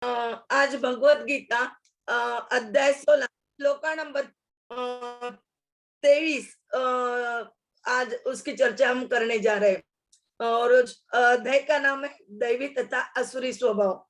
आज भगवत गीता अध्याय 16 श्लोका नंबर 23 आज उसकी चर्चा हम करने जा रहे हैं और अध्याय का नाम है दैवी तथा असुरी स्वभाव।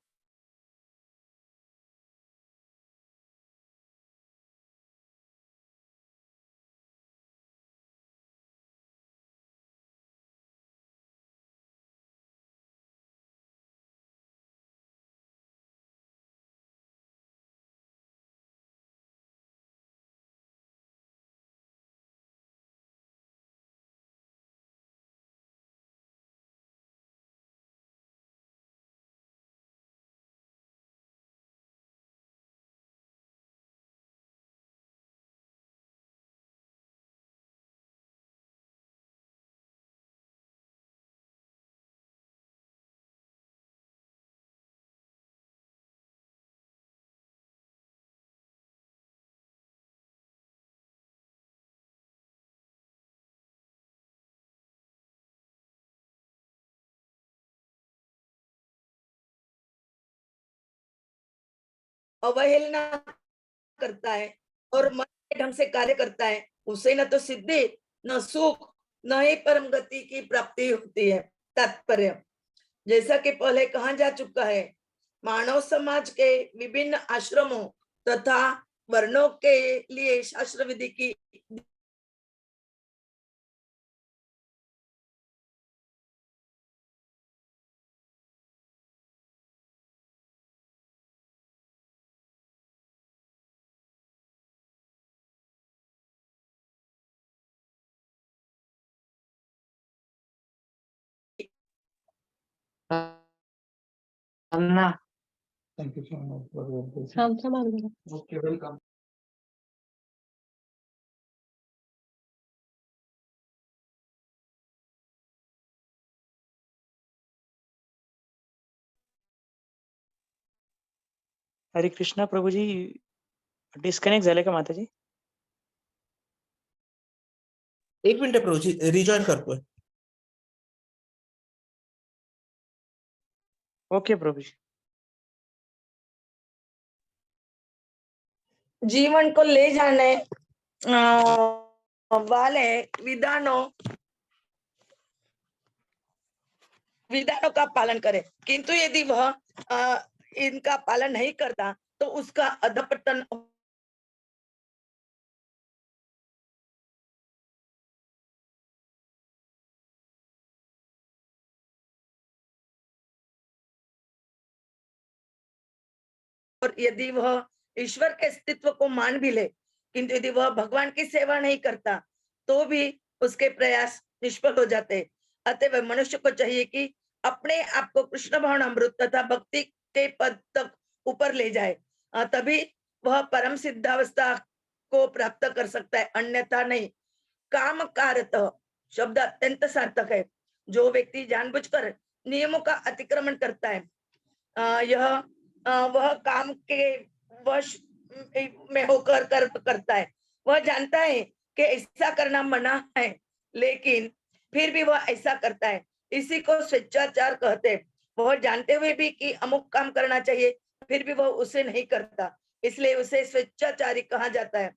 अवहेलना करता है और मन के ढंग से कार्य करता है, उसे न तो सिद्धि, न सुख, न ही परम गति की प्राप्ति होती है। तात्पर्य, जैसा कि पहले कहा जा चुका है, मानव समाज के विभिन्न आश्रमों तथा वर्णों के लिए शास्त्र विधि की अन्ना thank you so much. Okay, welcome. Hare Krishna प्रभू जी, डिस्कनेक्ट झाले का माताजी? एक मिनिट प्रभू जी, रिजॉइन करतोय। ओके प्रभु जी। जीवन को ले जाने वाले विधानों का पालन करे, किंतु यदि वह इनका पालन नहीं करता तो उसका अधपतन और यदि वह ईश्वर के अस्तित्व को मान भी ले, किंतु यदि वह भगवान की सेवा नहीं करता तो भी उसके प्रयास निष्फल हो जाते। अतः मनुष्य को चाहिए कि अपने आप को कृष्ण भावना अमृत तथा भक्ति के पद तक ऊपर ले जाए, तभी वह परम सिद्धावस्था को प्राप्त कर सकता है, अन्यथा नहीं। काम कारत शब्द अत्यंत सार्थक है। जो व्यक्ति जानबूझकर नियमों का अतिक्रमण करता है, यह वह काम के वश में होकर करता है। वह जानता है कि ऐसा करना मना है, लेकिन फिर भी वह ऐसा करता है। इसी को स्वेच्छाचार कहते हैं। वह जानते हुए भी कि अमुक काम करना चाहिए, फिर भी वह उसे नहीं करता, इसलिए उसे स्वेच्छाचारी कहा जाता है।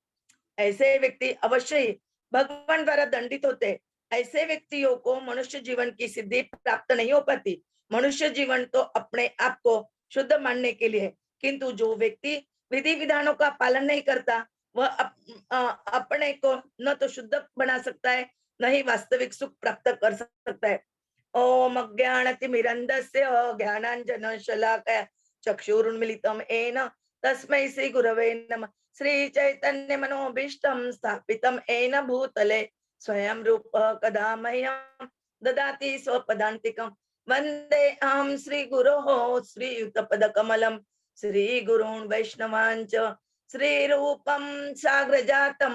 ऐसे व्यक्ति अवश्य ही भगवान द्वारा दंडित होते। ऐसे व्यक्तियों को मनुष्य जीवन की सिद्धि प्राप्त नहीं हो पाती। मनुष्य जीवन तो अपने आप को शुद्ध मानने के लिए, किंतु जो व्यक्ति विधि विधानों का पालन नहीं करता, वह अपने को न तो शुद्ध बना सकता है, न ही वास्तविक सुख प्राप्त कर सकता है। ओम अज्ञानतिमिरन्धस्य ज्ञानाञ्जनशलाकया चक्षुरुन्मीलितं येन तस्मै श्री गुरवे नमः। श्री चैतन्य मनोभीष्टं स्थापितं येन भूतले स्वयं रूप कदा मह्यं ददाति स्वपदान्तिकं। वन्दे अहं श्री गुरोः श्रीयुतपदकमलं श्रीगुरून् वैष्णवांच श्रीरूपं साग्रजातं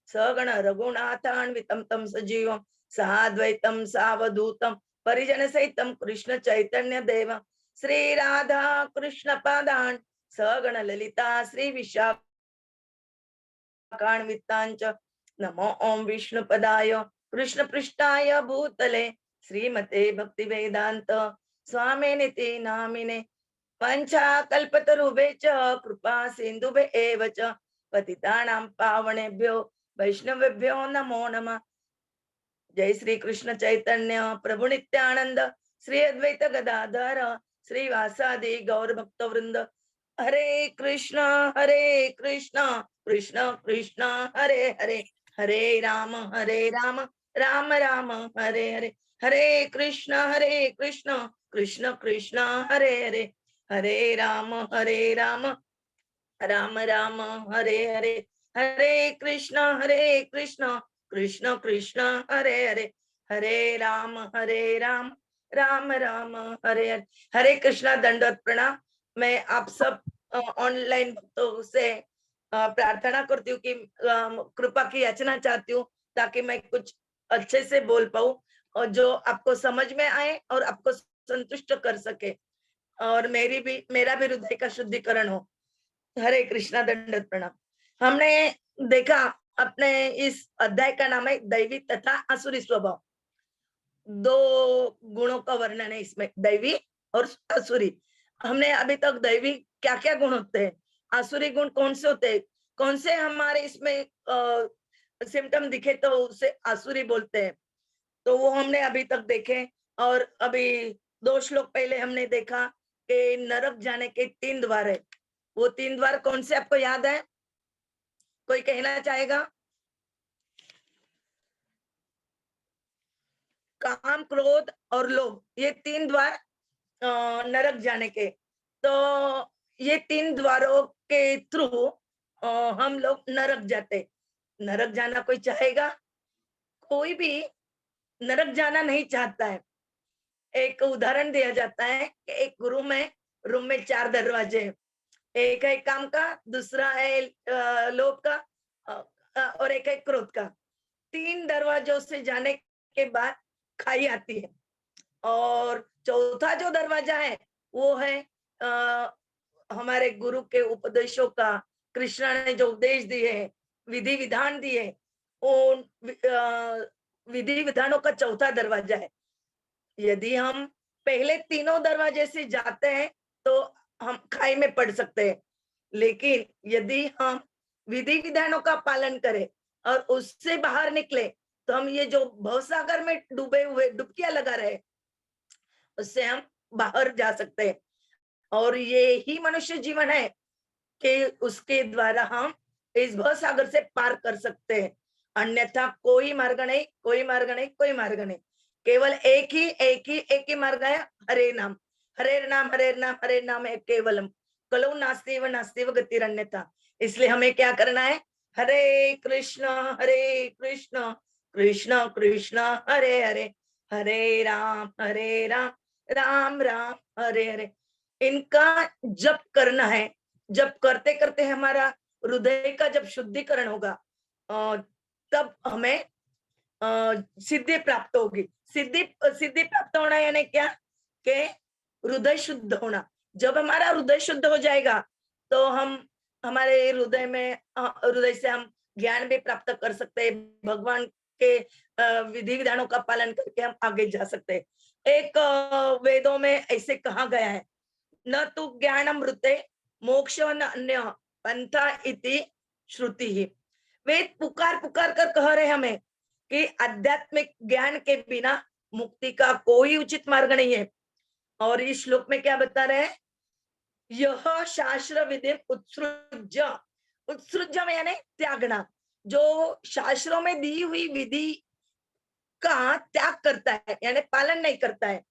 सगण रघुनाथान्वितं तं सजीवं साद्वैतं सावधूतं परिजन सहितं कृष्ण चैतन्य देव श्री राधा कृष्ण पादान् सगण ललिता श्री विशाखान्वितांच। नमो ओम विष्णुपदाय कृष्ण पृष्ठाय भूतले श्रीमते भक्ति वेदांत स्वामिनिति नामिने वाञ्छा कल्पतरुभ्यश्च कृपा सिन्धुभ्य एव च पतितानां पावनेभ्यो वैष्णवेभ्यो नमो नमः। जय श्री कृष्ण चैतन्य प्रभु नित्यानंद श्री अद्वैत गदाधर श्रीवासादि गौर भक्त वृंद। हरे कृष्ण कृष्ण कृष्ण हरे हरे, हरे राम राम राम हरे हरे, हरे कृष्ण कृष्ण कृष्ण हरे हरे, हरे राम राम राम हरे हरे, हरे कृष्ण कृष्ण कृष्ण हरे हरे, हरे राम राम राम हरे हरे। हरे कृष्णा, दंडवत प्रणाम। मैं आप सब ऑनलाइन भक्तों से प्रार्थना करती हूँ कि कृपा की याचना चाहती हूँ ताकि मैं कुछ अच्छे से बोल पाऊँ और जो आपको समझ में आए और आपको संतुष्ट कर सके और मेरा भी हृदय का शुद्धिकरण हो। हरे कृष्णा, दंडवत प्रणाम। हमने देखा अपने इस अध्याय का नाम है दैवी तथा आसुरी स्वभाव। दो गुणों का वर्णन है इसमें, दैवी और आसुरी। हमने अभी तक दैवी क्या क्या गुण होते हैं, आसुरी गुण कौन से होते हैं, कौन से हमारे इसमें सिम्टम दिखे तो उसे आसुरी बोलते हैं, तो वो हमने अभी तक देखे। और अभी 2 श्लोक पहले हमने देखा कि नरक जाने के 3 द्वार है। वो 3 द्वार कौन से आपको याद है? कोई कहना चाहेगा? काम, क्रोध और लोभ, ये 3 द्वार नरक जाने के। तो ये 3 द्वारों के थ्रू हम लोग नरक जाते। नरक जाना कोई चाहेगा? कोई भी नरक जाना नहीं चाहता है। एक उदाहरण दिया जाता है कि एक रूम में 4 दरवाजे हैं। एक है काम का, दूसरा है लोभ का, और एक है क्रोध का। 3 दरवाजों से जाने के बाद खाई आती है। और चौथा जो दरवाजा है वो है हमारे गुरु के उपदेशों का, कृष्ण ने जो उपदेश दिए हैं, विधि विधान दिए, उन विधि विधानों का चौथा दरवाजा है। यदि हम पहले तीनों दरवाजे से जाते हैं तो हम खाई में पड़ सकते हैं, लेकिन यदि हम विधि विधानों का पालन करें और उससे बाहर निकले तो हम ये जो भवसागर में डूबे हुए डुबकियां लगा रहे, उससे हम बाहर जा सकते हैं। और ये ही मनुष्य जीवन है कि उसके द्वारा हम इस भवसागर से पार कर सकते हैं। अन्यथा कोई मार्ग नहीं, कोई मार्ग नहीं, कोई मार्ग नहीं। केवल एक ही मार्ग है, हरे नाम, हरे नाम, हरे नाम, हरे नाम है केवलम, कलौ नास्तिव गतिरन्यथा। इसलिए हमें क्या करना है? हरे कृष्ण कृष्ण कृष्ण हरे हरे, हरे राम राम राम हरे हरे। इनका जप करना है। जब करते करते हमारा हृदय का जब शुद्धिकरण होगा तब हमें सिद्धि प्राप्त होगी। सिद्धि प्राप्त होना यानी क्या? कि हृदय शुद्ध होना। जब हमारा हृदय शुद्ध हो जाएगा तो हम हमारे हृदय से हम ज्ञान भी प्राप्त कर सकते हैं। भगवान के विधि विधानों का पालन करके हम आगे जा सकते हैं। एक वेदों में ऐसे कहा गया है, न तो ज्ञानमृते मोक्ष न अन्य पंथा इति श्रुति ही। वेद पुकार पुकार कर कह रहे हमें कि आध्यात्मिक ज्ञान के बिना मुक्ति का कोई उचित मार्ग नहीं है। और इस श्लोक में क्या बता रहे हैं? यह शास्त्र विधि उत्सृज्य, उत्सृज्य में यानी त्यागना। जो शास्त्रों में दी हुई विधि का त्याग करता है यानी पालन नहीं करता है,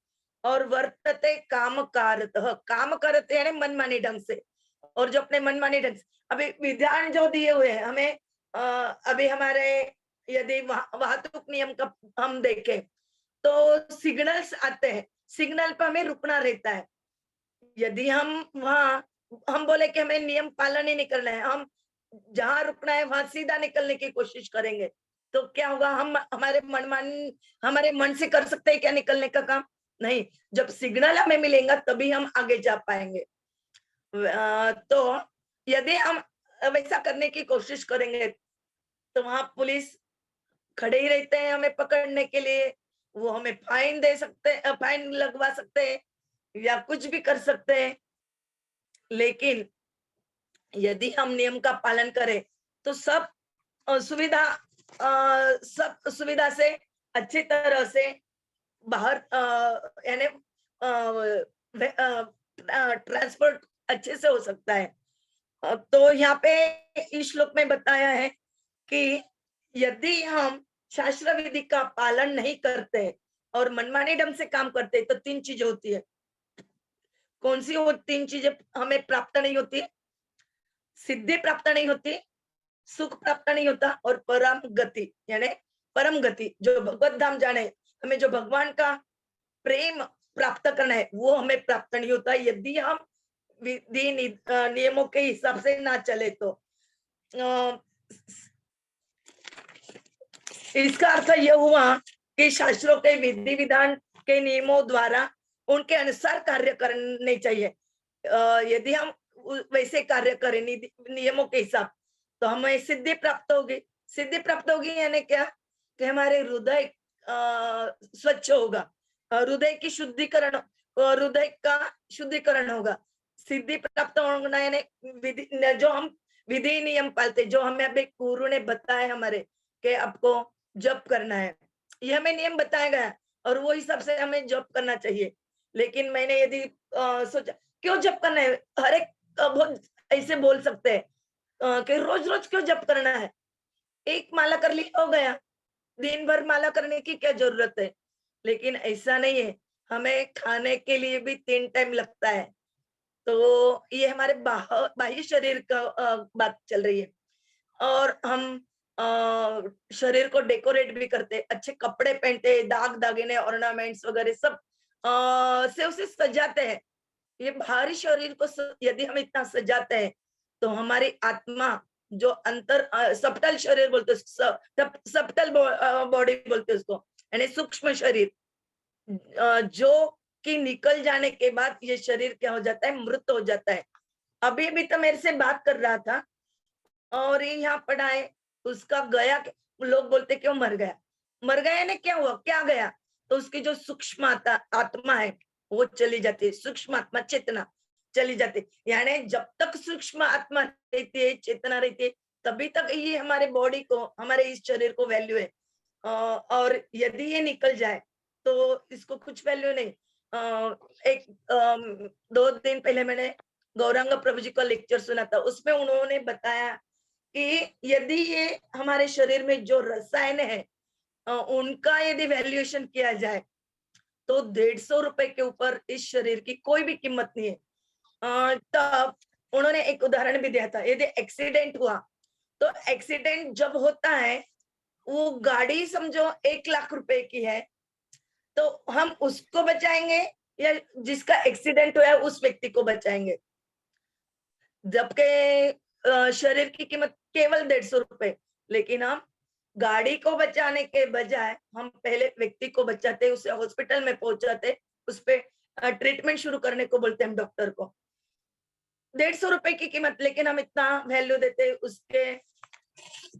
और वर्तते काम करते यानी मनमानी ढंग से। और जो अपने मनमानी ढंग से अभी विधान जो दिए हुए हैं हमें, अभी हमारे यदि वाहतुक नियम का हम देखें तो सिग्नल्स आते हैं, सिग्नल पर हमें रुकना रहता है। यदि हम बोले कि हमें नियम पालन ही नहीं करना है, हम जहां रुकना है वहां सीधा निकलने की कोशिश करेंगे तो क्या होगा? हम हमारे मन से कर सकते हैं क्या निकलने का काम? नहीं। जब सिग्नल हमें मिलेगा तभी हम आगे जा पाएंगे। तो यदि हम वैसा करने की कोशिश करेंगे तो वहां पुलिस खड़े ही रहते हैं हमें पकड़ने के लिए। वो हमें फाइन दे सकते, फाइन लगवा सकते हैं या कुछ भी कर सकते हैं। लेकिन यदि हम नियम का पालन करें तो सब सुविधा से अच्छी तरह से बाहर यानी ट्रांसपोर्ट अच्छे से हो सकता है। तो यहाँ पे इस श्लोक में बताया है कि यदि हम शास्त्र विधि का पालन नहीं करते और मनमानी ढंग से काम करते तो 3 चीजें होती है। कौन सी वो 3 चीजें हमें प्राप्त नहीं होती? सिद्धि प्राप्त नहीं होती, सुख प्राप्त नहीं होता और परम गति यानी परम गति जो भगवत धाम जाने, हमें जो भगवान का प्रेम प्राप्त करना है वो हमें प्राप्त नहीं होता यदि हम विधि नियमों के हिसाब से ना चले तो। इसका अर्थ यह हुआ कि शास्त्रों के विधि विधान के नियमों द्वारा उनके अनुसार कार्य करने चाहिए। यदि हम वैसे कार्य करें नियमों के हिसाब तो हमें सिद्धि प्राप्त होगी। सिद्धि प्राप्त होगी यानी क्या कि हमारे हृदय स्वच्छ होगा, हृदय की शुद्धिकरण, हृदय का शुद्धिकरण होगा। सिद्धि प्राप्त होना यानी विधि जो हम विधि नियम पालते, जो हमें अभी गुरु ने बताया हमारे कि आपको जप करना है, ये हमें नियम बताया गया और वो हिसाब से हमें जप करना चाहिए। लेकिन मैंने यदि सोचा क्यों जप करना है, हर एक बहुत ऐसे बोल सकते हैं कि रोज रोज क्यों जप करना है, एक माला कर ली हो गया, दिन भर माला करने की क्या जरूरत है। लेकिन ऐसा नहीं है, हमें खाने के लिए भी 3 टाइम लगता है। तो ये हमारे बाह्य शरीर का बात चल रही है और हम शरीर को डेकोरेट भी करते, अच्छे कपड़े पहनते, दाग दागिने ऑर्नामेंट्स वगैरह सब से उसे सजाते हैं। ये बाहरी शरीर को यदि हम इतना सजाते हैं तो हमारी आत्मा जो अंतर सप्टल शरीर बोलते, सप्टल बॉडी बोलते उसको, यानी सूक्ष्म शरीर जो कि निकल जाने के बाद ये शरीर क्या हो जाता है, मृत हो जाता है। अभी भी तो मेरे से बात कर रहा था और यहाँ पढ़ा है उसका गया, लोग बोलते क्यों मर गया, मर गया ने क्या हुआ, क्या गया, तो उसकी जो सूक्ष्म आत्मा है वो चली जाती है, सूक्ष्म आत्मा चेतना चली जाती है। यानी जब तक सूक्ष्म आत्मा रहती है, चेतना रहती है, तभी तक ये हमारे बॉडी को, हमारे इस शरीर को वैल्यू है। और यदि ये निकल जाए तो इसको कुछ वैल्यू नहीं। 2 दिन पहले मैंने गौरांग प्रभु जी का लेक्चर सुना था, उसमें उन्होंने बताया कि यदि ये हमारे शरीर में जो रसायन है उनका यदि वैल्यूएशन किया जाए तो 150 रुपए के ऊपर इस शरीर की कोई भी कीमत नहीं है। तब उन्होंने एक उदाहरण भी दिया था, यदि एक्सीडेंट हुआ तो एक्सीडेंट जब होता है वो गाड़ी समझो 1 लाख रुपए की है तो हम उसको बचाएंगे या जिसका एक्सीडेंट हुआ है उस व्यक्ति को बचाएंगे, जबकि शरीर की कीमत केवल 150 रुपए। लेकिन हम गाड़ी को बचाने के बजाय हम पहले व्यक्ति को बचाते, उसे हॉस्पिटल में पहुंचाते, उस पे ट्रीटमेंट शुरू करने को बोलते हैं हम डॉक्टर को। 150 रुपए की कीमत, लेकिन हम इतना वैल्यू देते उसके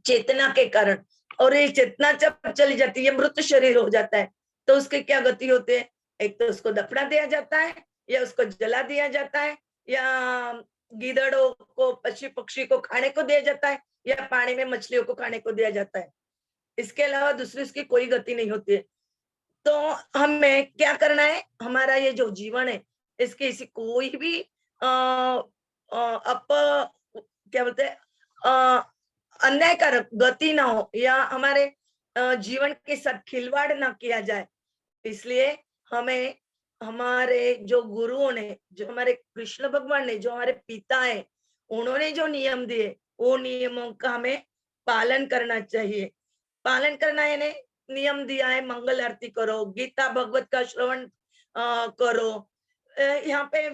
चेतना के कारण। और ये चेतना जब चली जाती है, मृत शरीर हो जाता है, तो उसकी क्या गति होती है, एक तो उसको दफना दिया जाता है या उसको जला दिया जाता है या गीदड़ों को, पशु पक्षी को खाने को दिया जाता है या पानी में मछलियों को खाने को दिया जाता है। इसके अलावा दूसरी उसकी कोई गति नहीं होती है। तो हमें क्या करना है, हमारा ये जो जीवन है इसकी इसी कोई भी क्या बोलते हैं अन्यायकारक गति ना हो या हमारे जीवन के साथ खिलवाड़ ना किया जाए। इसलिए हमें हमारे जो गुरुओं ने, जो हमारे कृष्ण भगवान ने, जो हमारे पिता है, उन्होंने जो नियम दिए वो नियमों का हमें पालन करना चाहिए। पालन करना यानी नियम दिया है, मंगल आरती करो, गीता भगवत का श्रवण करो। यहाँ पे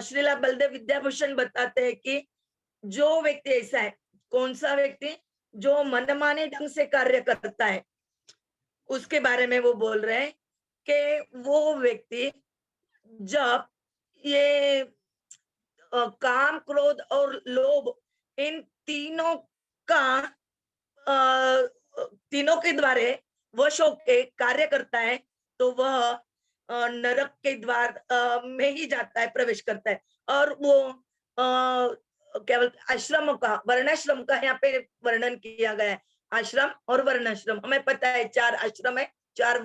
श्रीला बलदेव विद्याभूषण बताते हैं कि जो व्यक्ति ऐसा है, कौन सा व्यक्ति, जो मनमाने ढंग से कार्य करता है, उसके बारे में वो बोल रहे हैं कि वो व्यक्ति जब ये काम, क्रोध और लोभ इन तीनों का तीनों के द्वारा वश होके कार्य करता है तो वह नरक के द्वार में ही जाता है, प्रवेश करता है। और वो क्या बोलते, आश्रमों का, वर्णाश्रम का यहाँ पे वर्णन किया गया है। आश्रम और वर्णाश्रम, हमें पता है 4 आश्रम है, 4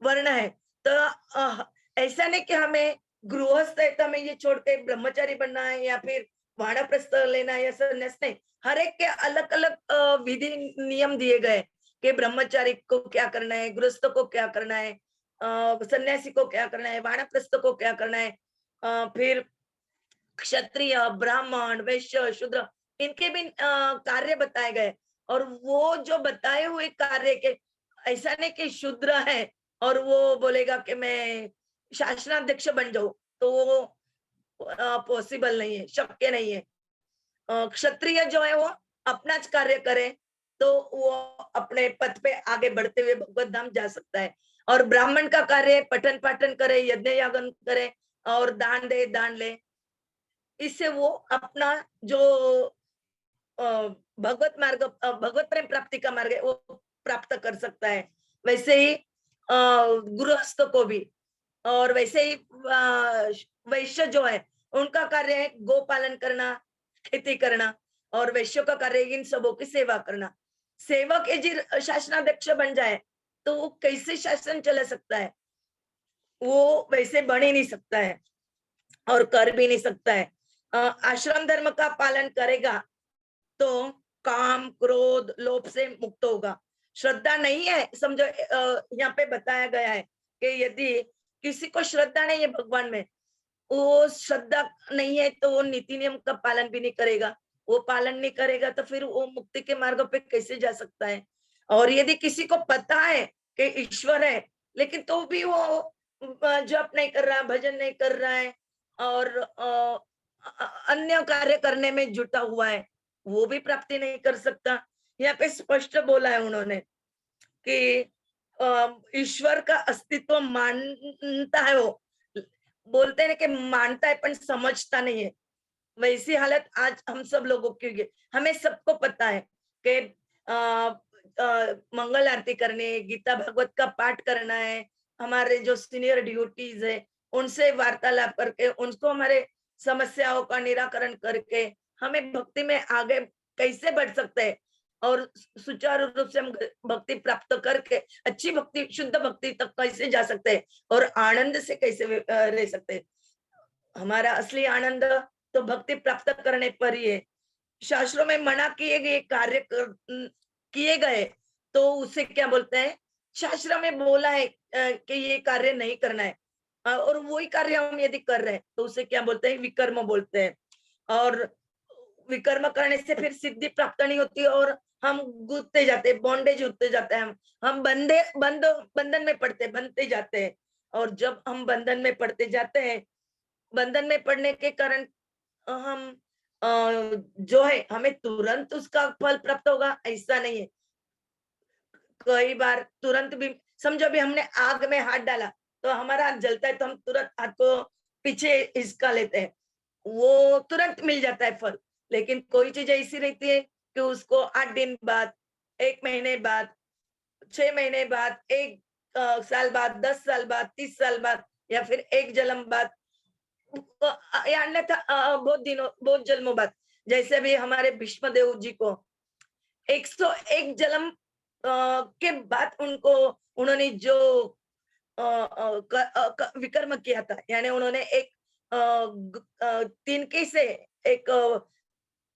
वर्ण है। तो ऐसा नहीं कि हमें गृहस्थ है तो हमें ये छोड़ के ब्रह्मचारी बनना है या फिर वानप्रस्थ लेना है या संन्यास, नहीं। हर एक के अलग अलग विधि नियम दिए गए कि ब्रह्मचारी को क्या करना है, गृहस्थ को क्या करना है, सन्यासी को क्या करना है, वानप्रस्थ को क्या करना है, फिर क्षत्रिय, ब्राह्मण, वैश्य, शूद्र, इनके भी कार्य बताए गए। और वो जो बताए हुए कार्य के, ऐसा नहीं कि शूद्र है और वो बोलेगा कि मैं शासनाध्यक्ष बन जाऊं, तो वो पॉसिबल नहीं है, शक्य नहीं है। क्षत्रिय जो है वो अपना कार्य करे तो वो अपने पद पे आगे बढ़ते हुए भगवत धाम जा सकता है। और ब्राह्मण का कार्य पठन पाठन करे, यज्ञ यागन करे और दान दे, दान ले, इससे वो अपना जो भगवत मार्ग, भगवत प्रेम प्राप्ति का मार्ग है वो प्राप्त कर सकता है। वैसे ही गृहस्थ को भी, और वैसे ही वैश्य जो है उनका कार्य है गो पालन करना, खेती करना, और वैश्य का कार्य इन सबों की सेवा करना। सेवक यदि शासनाध्यक्ष बन जाए तो वो कैसे शासन चला सकता है, वो वैसे बन ही नहीं सकता है और कर भी नहीं सकता है। आश्रम धर्म का पालन करेगा तो काम, क्रोध, लोभ से मुक्त होगा। श्रद्धा नहीं है, समझो यहाँ पे बताया गया है कि यदि किसी को श्रद्धा नहीं है भगवान में, वो श्रद्धा नहीं है तो वो नीति नियम का पालन भी नहीं करेगा। वो पालन नहीं करेगा तो फिर वो मुक्ति के मार्ग पे कैसे जा सकता है। और यदि किसी को पता है कि ईश्वर है लेकिन तो भी वो जप नहीं कर रहा, भजन नहीं कर रहा है और अन्य कार्य करने में जुटा हुआ है, वो भी प्राप्ति नहीं कर सकता। यहाँ पे स्पष्ट बोला है उन्होंने कि ईश्वर का अस्तित्व मानता है, वो बोलते हैं कि मानता है पर समझता नहीं है। वैसी हालत आज हम सब लोगों की है। हमें सबको पता है कि मंगल आरती करनी है, गीता भागवत का पाठ करना है, हमारे जो सीनियर ड्यूटीज है उनसे वार्तालाप करके उनको हमारे समस्याओं का निराकरण करके हमें भक्ति में आगे कैसे बढ़ सकते हैं और सुचारू रूप से हम भक्ति प्राप्त करके अच्छी भक्ति, शुद्ध भक्ति तक कैसे जा सकते हैं और आनंद से कैसे रह सकते हैं। हमारा असली आनंद तो भक्ति प्राप्त करने पर ही है। शास्त्रों में मना किए गए कार्य किए गए तो उसे क्या बोलते हैं, शास्त्र में बोला है कि ये कार्य नहीं करना है और वही कार्य हम यदि कर रहे हैं तो उसे क्या बोलते हैं, विकर्म बोलते हैं। और विकर्म करने से फिर सिद्धि प्राप्त नहीं होती और हम गुजते जाते हैं, बॉन्डेज होते जाते हैं, हम बंधन में पड़ते, बनते जाते हैं। और जब हम बंधन में पड़ते जाते हैं, बंधन में पड़ने के कारण हम जो है हमें तुरंत उसका फल प्राप्त होगा ऐसा नहीं है। कई बार तुरंत भी, समझो भी हमने आग में हाथ डाला तो हमारा हाथ जलता है तो हम तुरंत हाथ को पीछे हिसका लेते हैं, वो तुरंत मिल जाता है फल। लेकिन कोई चीज ऐसी रहती है कि उसको 8 दिन बाद, 1 महीने बाद, 6 महीने बाद, 1 साल बाद, 10 साल बाद, 30 साल बाद या फिर 1 जन्म बाद या अन्यथा बहुत जन्मों बाद। जैसे भी हमारे भीष्मदेव जी को 101 जन्म के बाद उन्होंने जो विकर्म किया था, यानी उन्होंने एक तिनके से एक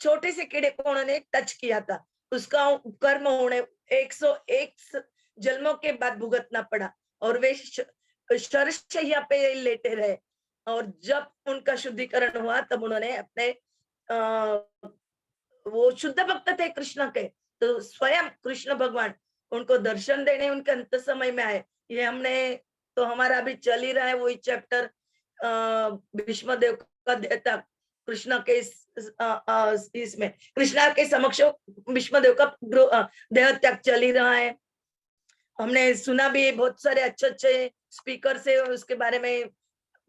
छोटे से कीड़े को उन्होंने टच किया था, उसका कर्म उन्हें 101 जन्मों के बाद भुगतना पड़ा और वे शरशैया पे लेटे रहे। और जब उनका शुद्धिकरण हुआ तब उन्होंने अपने वो शुद्ध भक्त थे कृष्ण के, तो स्वयं कृष्ण भगवान उनको दर्शन देने उनके अंत समय में आए। ये हमने तो हमारा अभी चल ही रहा है वही चैप्टर, भीष्मदेव का देहत्याग कृष्ण के इसमें, कृष्ण के समक्ष भीष्मदेव का देहत्याग चल ही रहा है। हमने सुना भी, बहुत सारे अच्छे अच्छे स्पीकर से उसके बारे में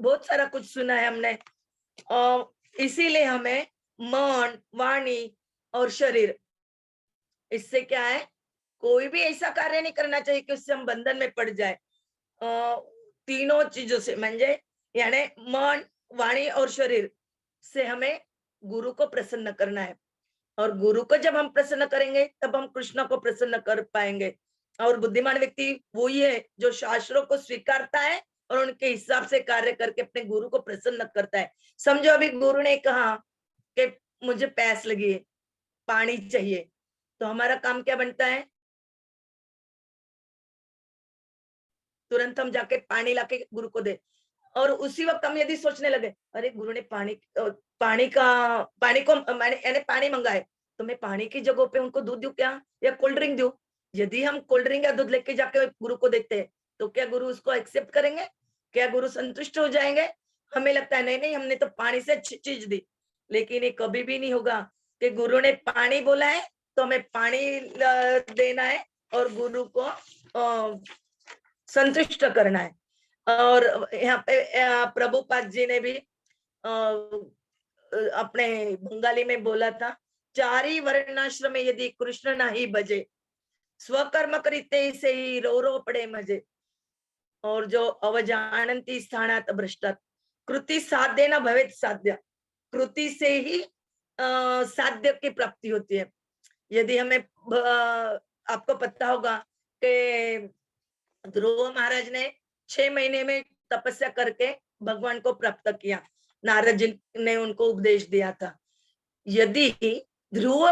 बहुत सारा कुछ सुना है हमने। इसीलिए हमें मन, वाणी और शरीर, इससे क्या है, कोई भी ऐसा कार्य नहीं करना चाहिए कि उससे हम बंधन में पड़ जाए। तीनों चीजों से म्हणजे यानी मन, वाणी और शरीर से हमें गुरु को प्रसन्न करना है। और गुरु को जब हम प्रसन्न करेंगे तब हम कृष्ण को प्रसन्न कर पाएंगे। और बुद्धिमान व्यक्ति वही है जो शास्त्रों को स्वीकारता है और उनके हिसाब से कार्य करके अपने गुरु को प्रसन्न करता है। समझो अभी गुरु ने कहा कि मुझे प्यास लगी है, पानी चाहिए, तो हमारा काम क्या बनता है? तुरंत हम जाके पानी लाके गुरु को दे। और उसी वक्त हम यदि सोचने लगे, अरे गुरु ने पानी को मैंने पानी मंगा है, तो मैं पानी की जगह पे उनको दूध दूं क्या या कोल्ड ड्रिंक दूं? यदि हम कोल्ड ड्रिंक या दूध लेके जाके गुरु को देते हैं तो क्या गुरु उसको एक्सेप्ट करेंगे? क्या गुरु संतुष्ट हो जाएंगे? हमें लगता है नहीं नहीं, हमने तो पानी से अच्छी चीज दी। लेकिन ये कभी भी नहीं होगा कि गुरु ने पानी बोला है तो हमें पानी देना है और गुरु को संतुष्ट करना है। और यहाँ पे प्रभुपाद जी ने भी अपने बंगाली में बोला था, चारी वर्णाश्रम में यदि कृष्ण नहीं बजे, स्वकर्म करीते से ही रो रो पड़े मजे। और जो अवजानंती स्थानात भ्रष्टात, कृति साध्य न भवेत साध्य, कृति से ही साध्य की प्राप्ति होती है। यदि हमें आपको पता होगा कि ध्रुव महाराज ने 6 महीने में तपस्या करके भगवान को प्राप्त किया। नारद जी ने उनको उपदेश दिया था। यदि ध्रुव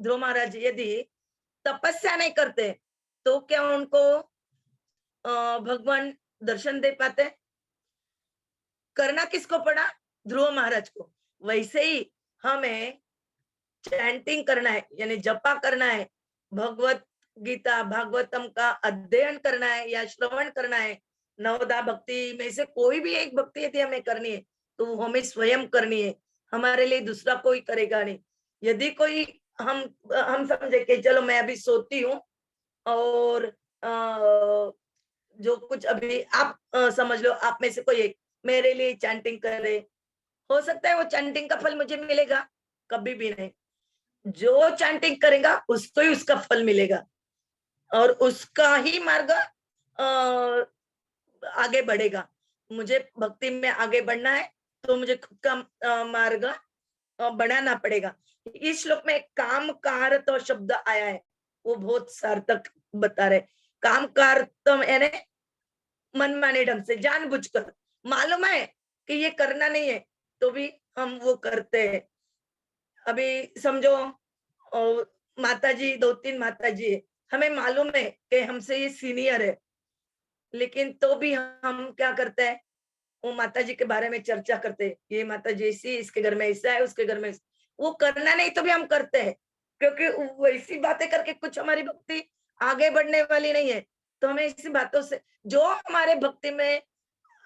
महाराज यदि तपस्या नहीं करते तो क्या उनको भगवान दर्शन दे पाते? करना किसको पड़ा? ध्रुव महाराज को। वैसे ही हमें चैंटिंग करना है, यानी जपा करना है, भगवत गीता भागवतम का अध्ययन करना है या श्रवण करना है। नवदा भक्ति में से कोई भी एक भक्ति यदि हमें करनी है तो वो हमें स्वयं करनी है, हमारे लिए दूसरा कोई करेगा नहीं। यदि कोई हम समझे कि चलो मैं अभी सोती हूँ और जो कुछ अभी आप समझ लो, आप में से कोई एक मेरे लिए चैंटिंग करे, हो सकता है वो चैंटिंग का फल मुझे मिलेगा? कभी भी नहीं। जो चैंटिंग करेगा उसको ही उसका फल मिलेगा और उसका ही मार्ग आगे बढ़ेगा। मुझे भक्ति में आगे बढ़ना है तो मुझे खुद का मार्ग बनाना पड़ेगा। इस श्लोक में काम कारत शब्द आया है, वो बहुत सार्थक बता रहे। काम कारतम यानी मनमाने ढंग से, जानबूझकर, मालूम है कि ये करना नहीं है तो भी हम वो करते हैं। अभी समझो माता जी, 2-3 माता जी है, हमें मालूम है कि हमसे ये सीनियर है, लेकिन तो भी हम क्या करते हैं, वो माता जी के बारे में चर्चा करते हैं, ये माता जी ऐसी, इसके घर में ऐसा है, उसके घर में वो करना नहीं तो भी हम करते हैं, क्योंकि वैसी बातें करके कुछ हमारी भक्ति आगे बढ़ने वाली नहीं है। तो हमें इसी बातों से जो हमारे भक्ति में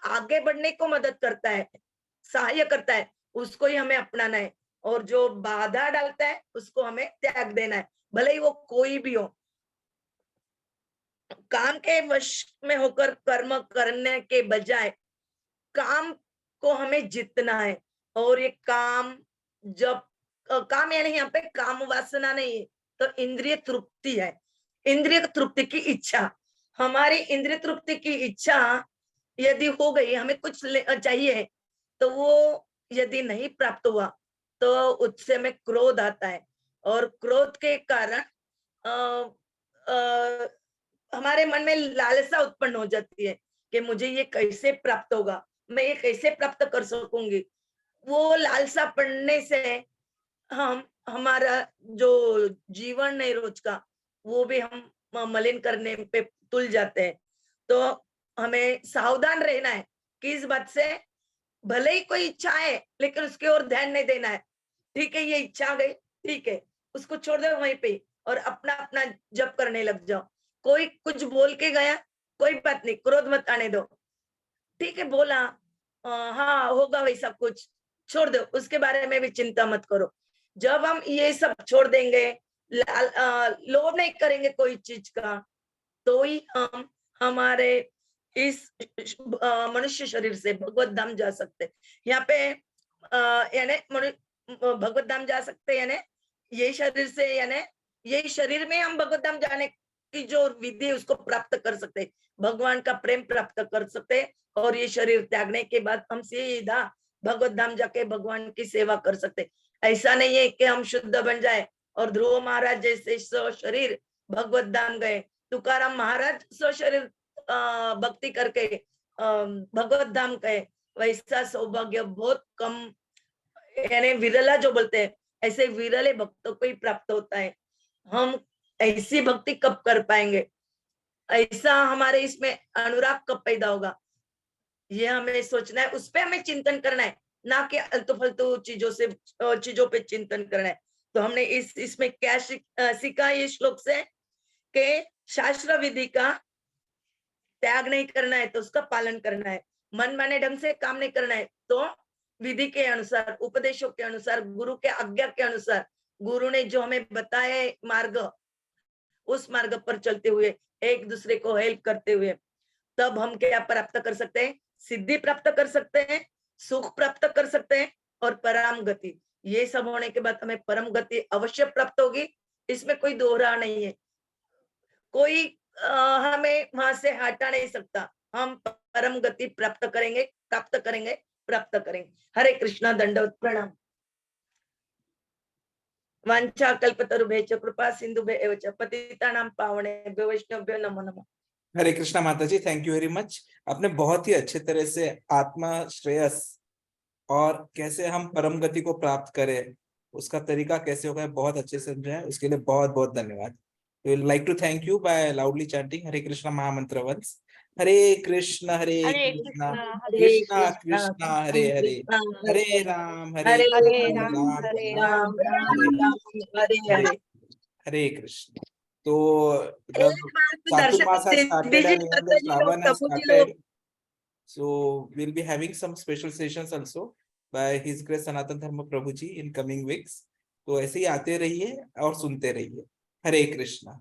आगे बढ़ने को मदद करता है, सहाय करता है, उसको ही हमें अपनाना है। और जो बाधा डालता है उसको हमें त्याग देना है, भले ही वो कोई भी हो। काम के वश में होकर कर्म करने के बजाय काम को हमें जीतना है। और ये काम जब काम यानी यहाँ पे काम वासना नहीं है, तो इंद्रिय तृप्ति है, इंद्रिय तृप्ति की इच्छा। हमारी इंद्रिय तृप्ति की इच्छा यदि हो गई, हमें कुछ चाहिए, तो वो यदि नहीं प्राप्त हुआ तो उससे हमें क्रोध आता है। और क्रोध के कारण हमारे मन में लालसा उत्पन्न हो जाती है कि मुझे ये कैसे प्राप्त होगा, मैं ये कैसे प्राप्त कर सकूंगी। वो लालसा पड़ने से हम हमारा जो जीवन है रोज का, वो भी हम मलिन करने पे तुल जाते हैं। तो हमें सावधान रहना है कि इस बात से, भले ही कोई इच्छा है लेकिन उसकी ओर ध्यान नहीं देना है। ठीक है, ये इच्छा आ गई, ठीक है, उसको छोड़ दो वहीं पे और अपना अपना जप करने लग जाओ। कोई कुछ बोल के गया, कोई बात नहीं, क्रोध मत आने दो। ठीक है, बोला, हाँ होगा वैसा कुछ, छोड़ दो, उसके बारे में भी चिंता मत करो। जब हम ये सब छोड़ देंगे, लोभ नहीं करेंगे कोई चीज का, तो ही हम हमारे इस मनुष्य शरीर से भगवत धाम जा सकते। यहाँ पे यानी भगवत धाम जा सकते, यानी ये शरीर से, यानी यही शरीर में हम भगवत धाम जाने की जो विधि है उसको प्राप्त कर सकते, भगवान का प्रेम प्राप्त कर सकते, और ये शरीर त्यागने के बाद हम सीधा भगवत धाम जाके भगवान की सेवा कर सकते। ऐसा नहीं है कि हम शुद्ध बन जाए और ध्रुव महाराज जैसे शरीर भगवत धाम गए, तुकाराम महाराज शरीर भक्ति करके भगवत धाम गए, वैसा सौभाग्य बहुत कम, यानी विरला जो बोलते हैं, ऐसे विरले भक्तों को ही प्राप्त होता है। हम ऐसी भक्ति कब कर पाएंगे, ऐसा हमारे इसमें अनुराग कब पैदा होगा, ये हमें सोचना है, उस पर हमें चिंतन करना है, ना कि अल्तु फालतू चीजों पे चिंतन करना है। तो हमने इसमें क्या सीखा ये श्लोक से, कि शास्त्र विधि का त्याग नहीं करना है तो उसका पालन करना है, मन माने ढंग से काम नहीं करना है तो विधि के अनुसार, उपदेशों के अनुसार, गुरु के आज्ञा के अनुसार, गुरु ने जो हमें बताया मार्ग, उस मार्ग पर चलते हुए, एक दूसरे को हेल्प करते हुए, तब हम क्या प्राप्त कर सकते हैं, सिद्धि प्राप्त कर सकते हैं, सुख प्राप्त कर सकते हैं और परम गति। ये सब होने के बाद हमें परम गति अवश्य प्राप्त होगी, इसमें कोई दोहरा नहीं है, कोई हमें वहां से हटा नहीं सकता, हम परम गति प्राप्त करेंगे, प्राप्त करेंगे, प्राप्त करेंगे। हरे कृष्णा, दंडवत प्रणाम। वांछा कल्पतरुभ्यश्च कृपा सिंधुभ्येव च पतितानां पावनेभ्यो वैष्णवेभ्यो नमो नमः। हरे कृष्णा माता जी, थैंक यू वेरी मच। आपने बहुत ही अच्छे तरह से आत्मा श्रेयस और कैसे हम परम गति को प्राप्त करें, उसका तरीका कैसे होगा, बहुत अच्छे से समझाया, उसके लिए बहुत बहुत धन्यवाद। We would like to thank you by loudly chanting Hare Krishna Mahamantra once. Hare Krishna, Hare Krishna, Krishna Krishna, Hare Hare, Hare Ram, Hare Ram, Ram Hare Hare. Hare Krishna. तो जब Chaturmas has started and even the Shravan has started, so we'll be having some special sessions also by His Grace Sanatan Dharma Prabhu ji in coming weeks. तो ऐसे ही आते रहिए और सुनते रहिए। हरे कृष्णा।